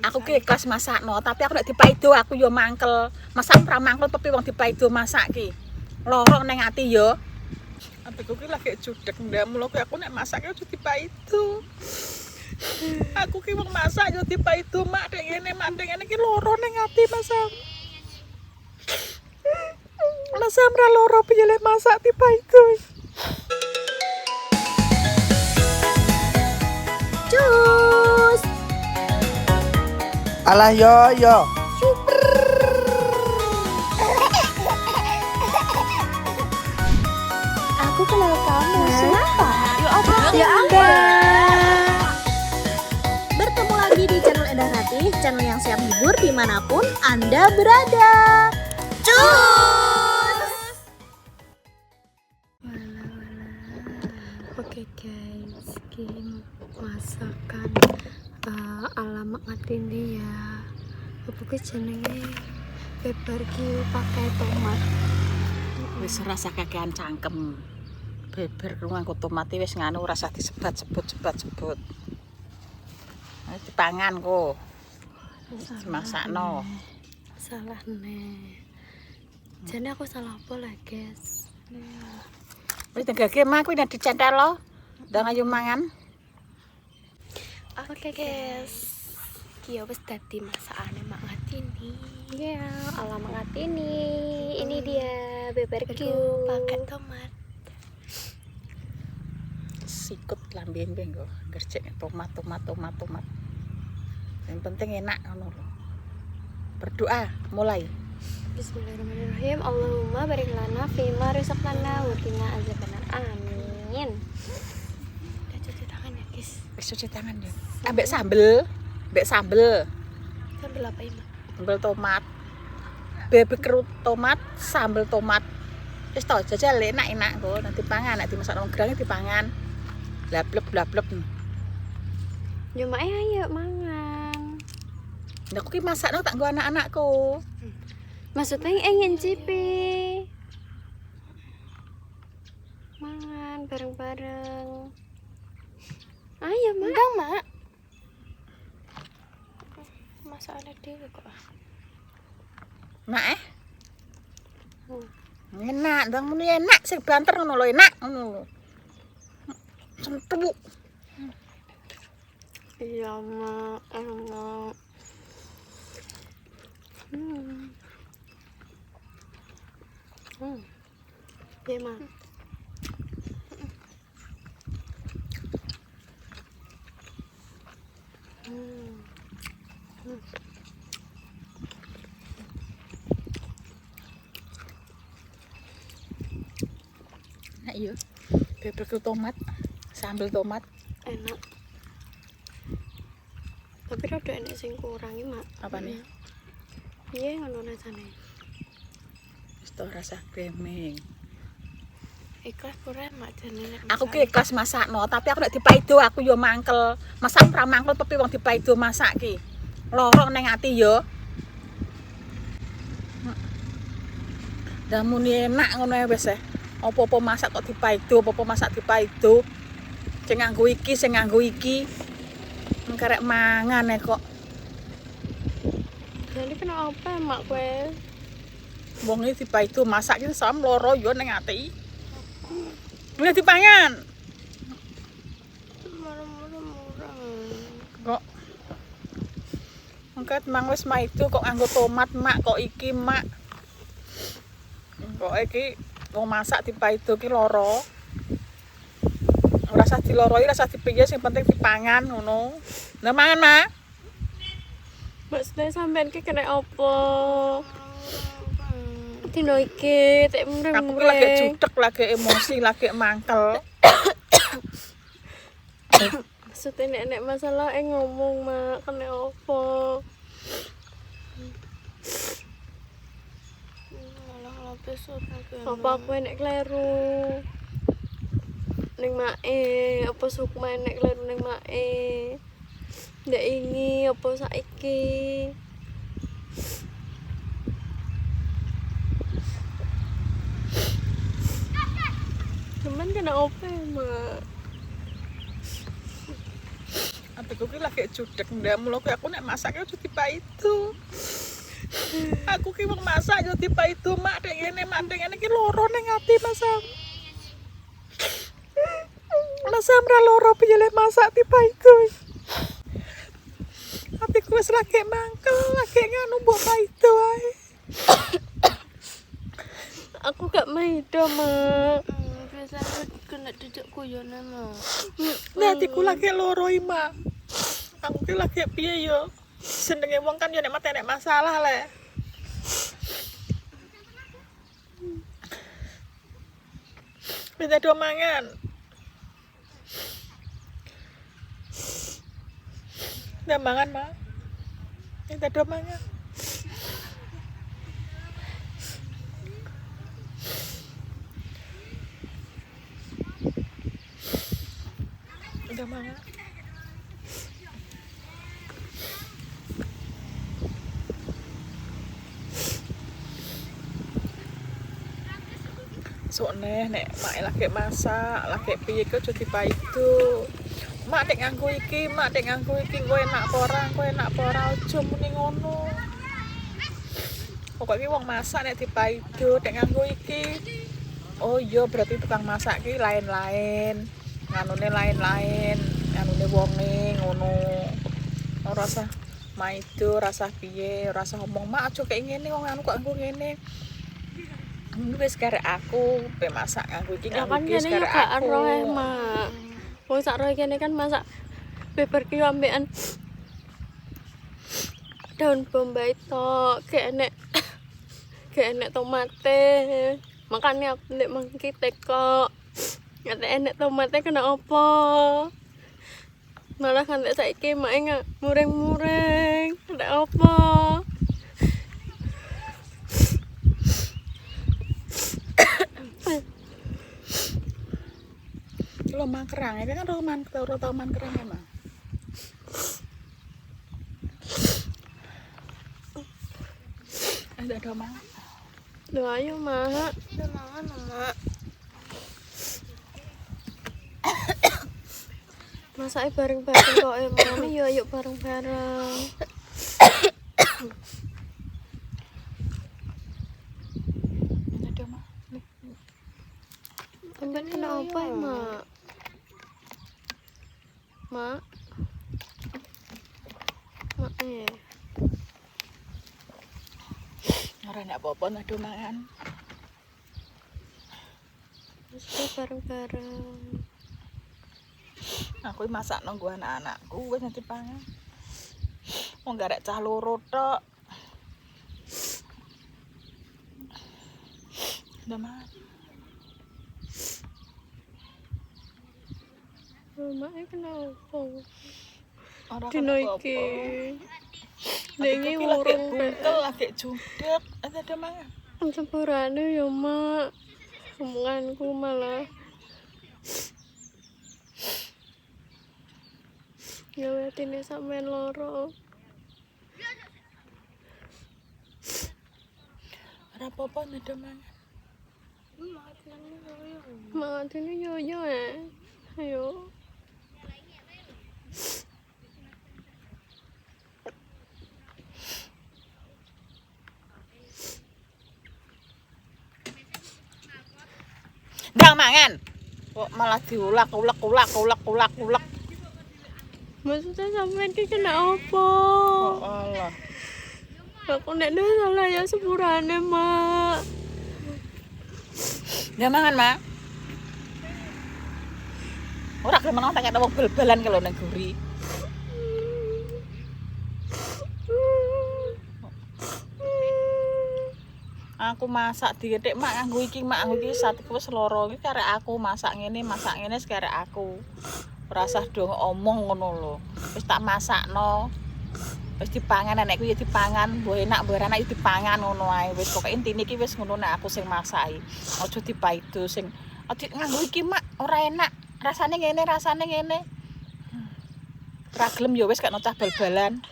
Aku ki ikhlas masakno, tapi aku nek dipaido aku yo mangkel. Masak ora mangkel tapi wong dipaido masak ki. Loro ning ati yo. Adikku ki lagi judek ndak mulo ki aku nek masak yo dipaido. Aku ki wong masak yo dipaido mak nek ngene ki loro ning ati masak. Masak ora loro piye le masak dipaido. Cus. Alah yo. Aku kenal kamu. Siapa? Ya Anda. Bertemu lagi di channel Endah Ratih, channel yang siap hibur dimanapun Anda berada. Cus. Oke guys, ini masakan ala Mak Ngatini ya. Apa jenenge barbecue pakai tomat. Wis rasa kakean cangkem. Beber nganggo tomat wis nganu rasa disebat-sebut. Wis dipangan kok. Dimasakno. Salah nih. Jadi aku salah apa lah guys? Wis tegake mah kuwi nek dicentel lo. Ndang ayo mangan. Oke guys, kia wis dadi masakane Mak Ngatini. Ya, ala Mak Ngatini. Ini dia barbecue Pakai tomat. Sikut lambene kok gercek tomat. Yang penting enak ngono lho. Berdoa mulai. Bismillahirrahmanirrahim. Allahumma barik lana fima rizaqna wa qina azabannar. Amin. Udah cuci tangan ya guys. Wis cuci tangan ya. Ambek sambel. Sambil apa ya Mak? Sambel tomat. Barbecue tomat, sambel tomat. Wis to jajal enak kok nanti pangan nek dimasak nang gerang dipangan. Blableb. Yo mak ayo mangan. Nek aku ki masakno tak nggo anak-anakku. Maksudnya ingin cipi. Mangan bareng-bareng. Ayo mak. Enggak Mak. Masakannya dewe kok. Nak enak, ndang muni enak sing banter ngono lho, enak ngono lho. Centuk. Iya mak, enak. Iya mak. Enak yo. Barbecue tomat, sambel tomat. Enak. Tapi rada enak sing kurangi mak. Apane? Iya ngono rasane. Wis to rasa kreming. Ikhlas kurang Mak jenenge. Aku ki ikhlas masakno, tapi aku nek dipaido aku yo mangkel. Masak ora mangkel tapi wong dipaido masak ki. Loro ning ati yo. Ndang muni enak ngono wis e. Apa-apa masak kok dipaido, apa-apa masak dipaido. Sing nganggo iki. Karek mangan kok. Jadi kenapa mak kowe? Wong iki dipaido masak ki sam loro yo ning ati. Mulai dipangan. Murah-murah. Kok angkat mang wis maido kok nganggo tomat mak kok iki mak. Kok iki wong masak dipaido ki loro. Ora usah diloroi, ora usah dipiye sing penting dipangan ngono. Lah mangan mak. Maksudnya sampean ki kena apa? Dino iki tek murah. Aku ki lagi judek, lagi emosi, lagi mangkel. Maksudnya nek masalah ngomong mak kena apa? Malah lapis Apa aku nek kleru? Ning mae, apa Sukma nek kleru ning mae? Ndak ini apa saiki? Cuman kena apa mak? Adikku ki lagi judek ndak mulo ki aku nek masak yo dipaido. Aku ki wong masak yo dipaido mak dek ngene ki loro ning ati masam. Masam ra loro piye le masak dipaido. Adikku wis lagi mangkel lagi nganu mbok paido ae. Aku gak maido, Mak. Biasanya kena duduk guyonan lo. Nek adikku lagi loro iki, Mak. Aku ki lagi piye yo? Senenge wong kan yo nek mate nek masalah le. Minta do mangan. Ndak mangan, Mak. Minta do mangan. Udah mangan. Soalnya nek mak lagi masak, lagi piye kok jadi paido. Mak dek nganggo iki, kowe enak apa ora aja muni ngono. Pokoke wong masak nek dipaido dek nganggo iki. Oh iya berarti tukang masak ki lain-lain. Nganune lain-lain, nganune wonge ngono. Ora usah maido, rasa piye, rasa ngomong mak aja kayak ngene wong anu kok nganggo ngene. Wis karek aku pe masak nganggo iki Ya nganggo kan iki kene yo karek gak aku. roh, Mak. Wong sak roh kene kan masak barbecue ambekan daun bombay tok, gak enek tomate. Makanya aku ndek mangkite kok. Nek enek tomate kena apa? Malah kan nek saiki mak mureng-mureng. Ada apa? Lo mangkerang, ini kan roman kerang emang. Ada mang. Loh ayo, Mak. Udah mangan mak. Masake bareng-bareng kok emane yo ayo bareng-bareng. Ada mang. Amben kena apa ya, Mak? Mak? Mak Ora nek apa-apa ada mangan. Wis bareng-bareng. Aku masak nang gua anak-anakku wis nanti pangan. Wong garek cah loro tok. Udah mangan. Mak kenapa? Ora Dino iki. Lengi urung buntel lagi judek. Ada mangan. Sepurane ya, Mak. Omonganku malah ya wetine sampean loro. Ora apa-apa ada mangan. Matine yo ayo. Ndang mangan. Kok malah diulak. Maksudnya sampean ki kena apa? Oh Allah. Aku nek salah ya sepurane, Mak. Ndang mangan, Mak. Ora gelem nang tak wong bal-balan kalau nang guri. Aku masak diketik mak nganggo iki satiku wis loro iki karek aku masak ngene sekarek aku. Ora usah do omong ngono lho. Wis tak masakno. Wis dipangan nenekku ya dipangan, mbok enak mbok enak dipangan ngono ae. Wis pokoke intine iki wis ngono nek aku sing masaki. Aja dipaido sing nganggo iki mak ora enak. Rasane ngene. Ora gelem ya wis gak nocah bal-balan.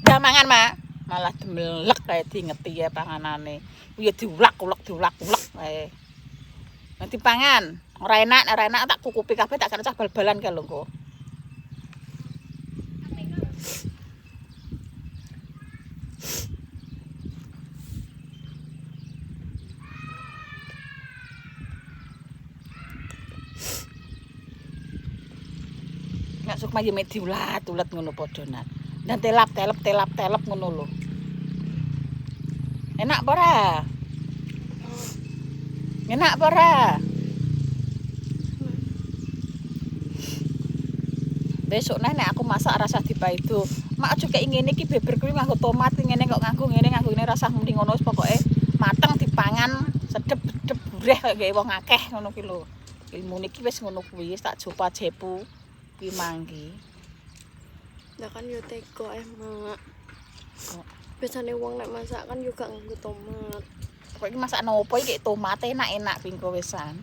Udah mangan, Mak. Malah demelek kayak diingeti ya panganane. Ya diulak-ulak ae. Nanti pangan. Ora enak tak kukupi kabeh tak kena cah bal-balan kae lho engko. Nek Sukma yo mek diulat-ulat ngono padha nat. Dan telap ngono lho. Enak apa ora? Enak apa ora? Besok nek aku masak rasa dipaido. Mak aja kaya ngene iki beber kuwi nganggo tomat ngene kok nganggo ngene rasa muni ngono wis pokoke mateng dipangan sedep-sedep bureh kaya gawe wong akeh ngono ki lho. Ilmune iki wis ngono kuwi tak jopa jepu ki mangki. Lah kan yo teko Mak. Biasane wong nek masak kan yo gak nganggo tomat. Kok iki masak nopo iki tomat enak-enak pingko wisan.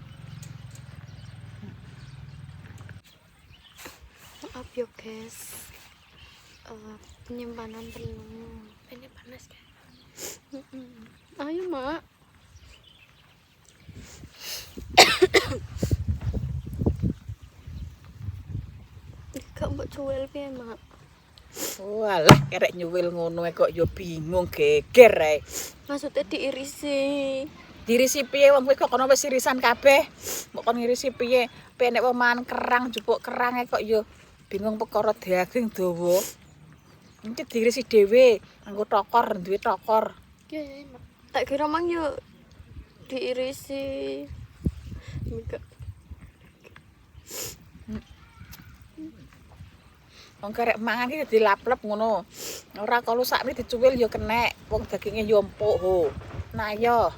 Maaf yo guys. Penyimpanan penuh. Ini panas kan? Ayo Mak. Gak mbok cuwel piye Mak? Walah kerek nyuwil ngono kok yo bingung geger ae. Maksudnya diirisi. Dirisi piye wong kowe kok kono wis irisan kabeh. Mbok kon ngirisi piye? Piye nek mangan kerang jupuk kerang kok yo bingung perkara daging dawa. Iki dirisi dhewe nganggo tokor, duwe tokor. Ya Mak. Tak kira mang yo diirisi. Enggak. Wong kerek mangan iki dilaplep ngono. Ora kalau sakmi dicuwil yo kenek, wong daginge yo empuk ho. Nayo.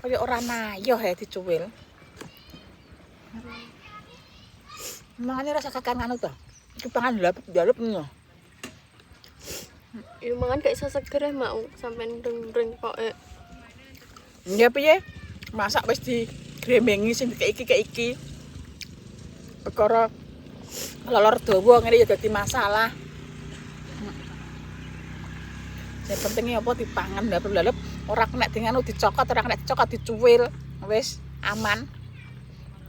Kaya ora nayo he dicuwil. Mangane rasa kakan anu to. Iki pangan dalep ngono. Yo mangan gak iso seger Mak, sampean ndeng-ndeng pokoke. Ya piye? Masak wis digrembengi sing kayak iki. Perkara lolor dawa ngene ya dadi masalah. Sing penting apa dipangan dalep-dalep, ora kena dinganu dicokot, ora kena dicokot dicuwil. Wis aman.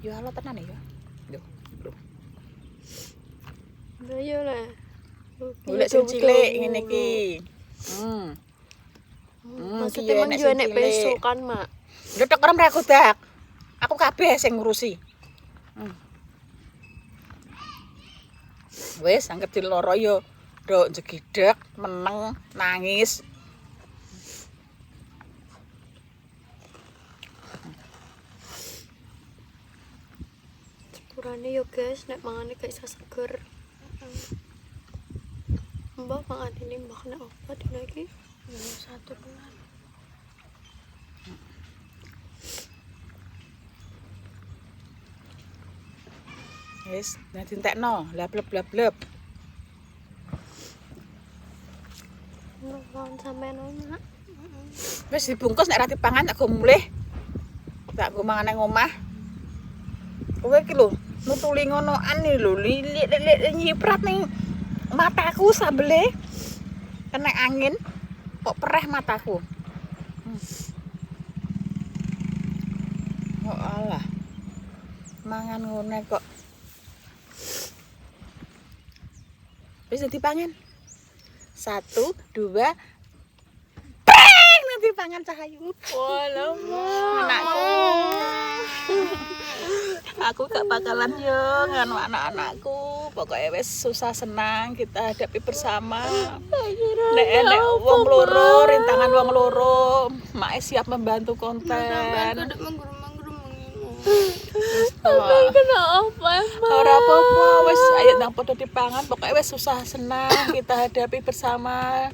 Ya Allah tenan ya. Lho. Lah yo lah. Golek sing cilik ngene iki. Maksudnya mang yo nek besok kan Mak. Lho tok ora mragodak. Aku kabeh sing ngurusi. Wis anggap diloro yo ndok jegidek, meneng, nangis. Sepurane yo guys, nek mangane gak iso seger. Mbak mangan ini mbak kena apa dina iki? 1 bulan. Wis, nek dintekno, lablep. Nuwun sampean Mak. Wis dibungkus nek ra dipangan tak go mulih. Tak go mangan nang omah. Kowe iki lho, nutuli ngonoan iki lho, nyiprat ning mataku sambele. Kena angin kok perih mataku. Oh alah. Mangan ngene kok. Wis dipangan. 1, 2 Preng nanti pangan Cahayu. Walah Mak. Anakku. Aku gak bakalan yo nganu anak-anakku. Pokoknya wis susah senang kita hadapi bersama. Nek enek wong loro, rintangan wong loro, mak siap membantu konten. Kudu menggurum-menggurum mengimu. Sampai Kena apa Mak? ora apa-apa, wis ayo nang padha dipangan, pokoknya wis susah senang kita hadapi bersama.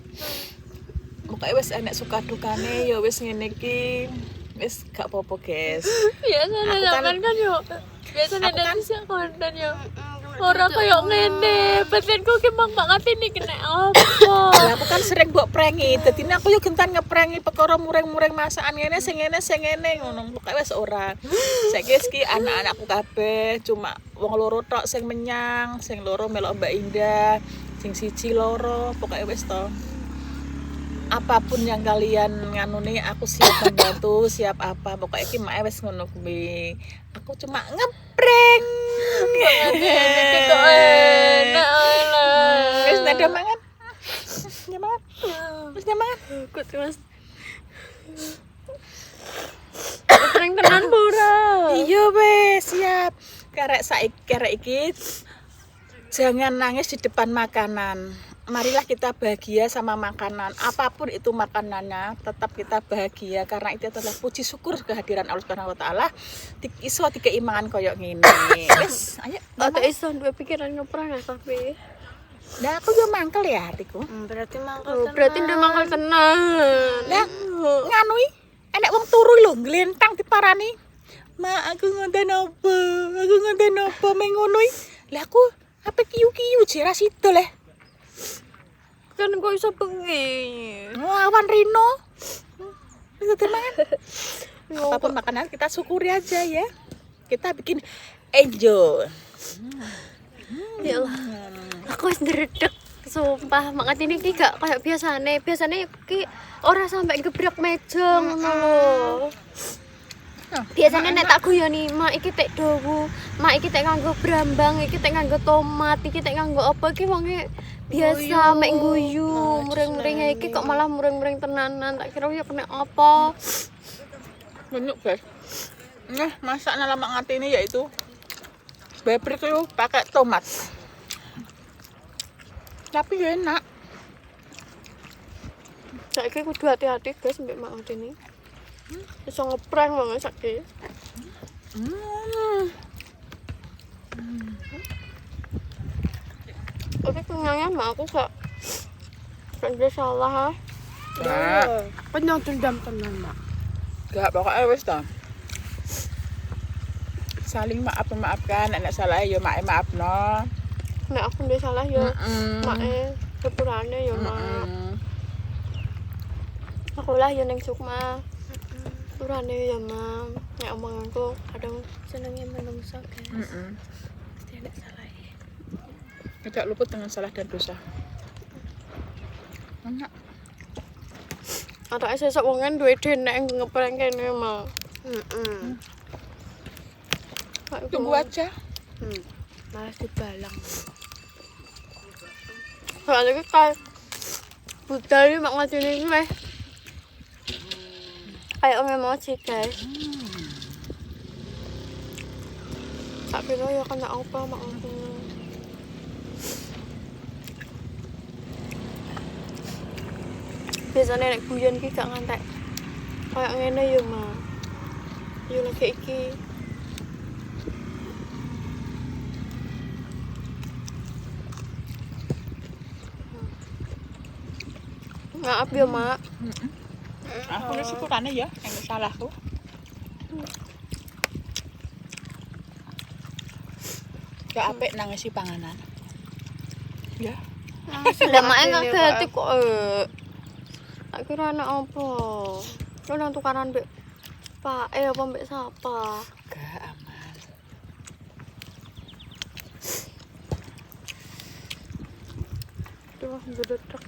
Pokoknya wis enek suka dukane ya wis ngene iki. Wis gak apa-apa, guys. Biasanya Aku kan- sampean kan yo. Biasanya aku kan- dari siang konten yo. Ora koyo ngene, batinku ki mang banget ini kena apa? Lah aku kan sering mbok prangi. Dadi aku yo gentan ngeprangi perkara mureng-mureng masakan ngene sing ngene ngono. Pokoke wis ora. Saiki wis ki anak-anakku kabeh cuma wong loro tok sing menyang, sing loro melok Mbak Indah, sing siji loro, pokoke wis to. apapun yang kalian nganuni aku siap membantu, siap apa. Pokoknya iki mak wis ngono kuwi. Aku cuma ngeprank. Kok enak lah. Wis ada mangan. Nyaman. Wis nyaman. Kok Mas. Prank tenan pura. Iya wes siap. Karek iki jangan nangis di depan makanan. Marilah kita bahagia sama makanan. Apapun itu makanannya, tetap kita bahagia karena itu adalah puji syukur kehadiran Allah Subhanahu wa taala. Iso dikeimangan koyo ngene. Wes, ayo. Aku iso duwe pikiran ngeprank ya tapi. Nah, aku yo mangkel ya hatiku. Berarti mangkel Oh, berarti udah mangkal tenan. Lah, nganui enek wong turu lho, glentang diparani. Ma, aku ngonten apa? Aku ngonten apa mengonoi? Lah aku apa kiyu-kiyu jera sido leh. Kan kok iso bengi. Lawan Rino. Bisa teman. Apapun makanan kita syukuri aja ya. Kita bikin enjoy. Ya Allah. Aku wis ndredeg. Sumpah, makan ini ki gak kayak biasane. Biasane ki ora sampai gebrak meja ngono lho. Biasanya nek tak guyoni, mak iki tek dawu, mak iki tek nganggo brambang, iki tek nganggo tomat, iki tek nganggo apa iki wonge biasa mek guyu, mureng-mureng iki kok malah mureng-mureng tenanan. Tak kira yo kena apa. Banyak guys. Nah, masak lama ngati ini yaitu bebrek itu pakai tomat. Tapi ya enak. Saiki kudu hati-hati guys mbek mak ini. Iso ngeprank banget saiki. Oke, kenyangnya mak aku gak ada salah. Enggak. penyong dendam tenan, Mak. Enggak, pokoknya wis ta. Saling maafkan, nek salah ya maafno. Nek aku ndek salah ya Mm-mm. make sepurane ya mak. Aku lah ya ning Sukma. Sepurane ya mam. Nek omonganku kadang Senengnya menungso, guys. Mm-mm. Pasti ada salah ya. Tidak luput dengan salah dan dosa. Enak. atake sesuk wongen duwe denek ngeprank kene mak. Tunggu aja. Malah dibalang. Soalnya ki kayak budal iki mak ngajine iki meh. Kayak emoji guys. Tak kira ya kena apa mak ngajine. Biasanya nek guyon ki gak ngantek kayak ngene ya mak. Yo lagi iki. Maaf ya mak. Aku wis syukurane ya, yang salahku. Gak apik nangisi panganan. Ya. Lah mak gak hati kok. Tak kira anak apa? Lu nang tukaran mbek Pak apa mbek sapa? Gak aman. Duh, bededek.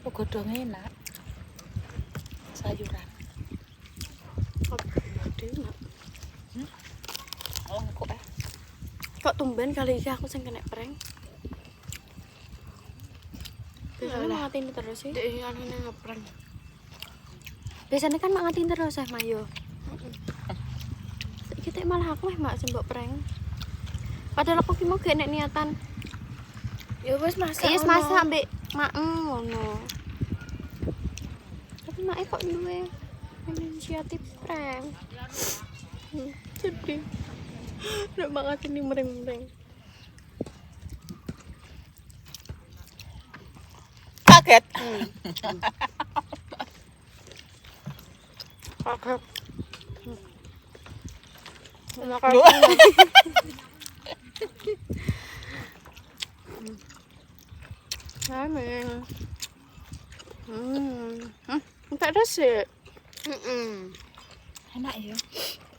Godhong enak. Sayuran. Gede mak. Lengkuk ya. Kok tumben kali ini aku sing kena prank? Biasanya mak ngatin terus sih. Dek aneh ngeprank. Biasanya kan mak ngatin terus Mayo. Kita malah aku mak sing mbok prank. Padahal aku ki mau gak nek niatan. Ya wis masak. Iya masak mbek mak ngono. Tapi mak kok duwe inisiatif prank. Sedih. Nek mak ngatin mereng-mereng. Kaget. Kaget. Amin. Enggak ada sih. Enak ya.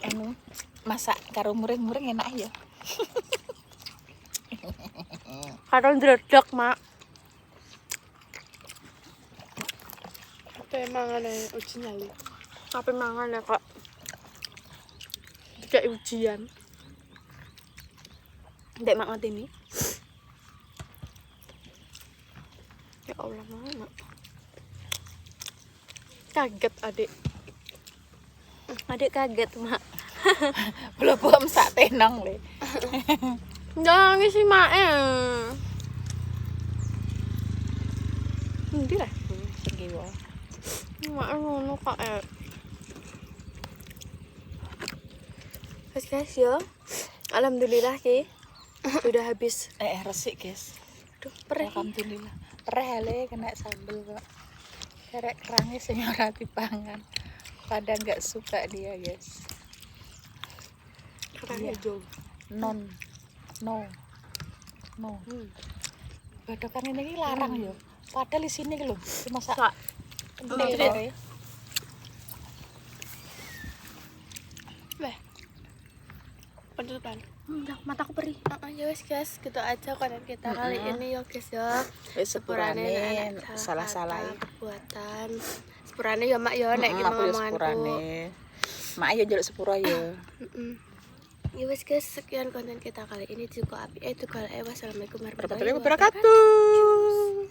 Anu masak karo muring-muring enak ya. Karo ndredeg, Mak. Kayak mangan aja uji nyali. Tapi mangan ya kak. Kayak ujian. Ndek mak ngerti ini. Ya Allah mama. Kaget adik. Adik kaget, Mak. Belum bom sak tenang le. Nangis sih mak Ndi lah. Segi wae. mak ngono kak Guys ya. Alhamdulillah Ki. Sudah habis. Resik, guys. Aduh, perih. Alhamdulillah. Perih le kena sambel kok. Kerek kerangnya sing ora dipangan. Pada nggak suka dia, guys. kerangnya Iya. jauh. No. Badokan ini larang yo. Padahal di sini lho, dimasak. Sak. Ndek. Weh. Penutupan. Mataku perih. Ya wes guys, gitu aja konten kita kali ini ya guys ya. Wis sepurane anak salah-salah. perbuatan. Sepurane ya mak ya nek kita Aku yo ngomonganku. sepurane. Mak ayo njaluk sepura yo. Ya wes guys, sekian konten kita kali ini. Cukup api itu kalau wassalamualaikum warahmatullahi Warahmatullahi wabarakatuh.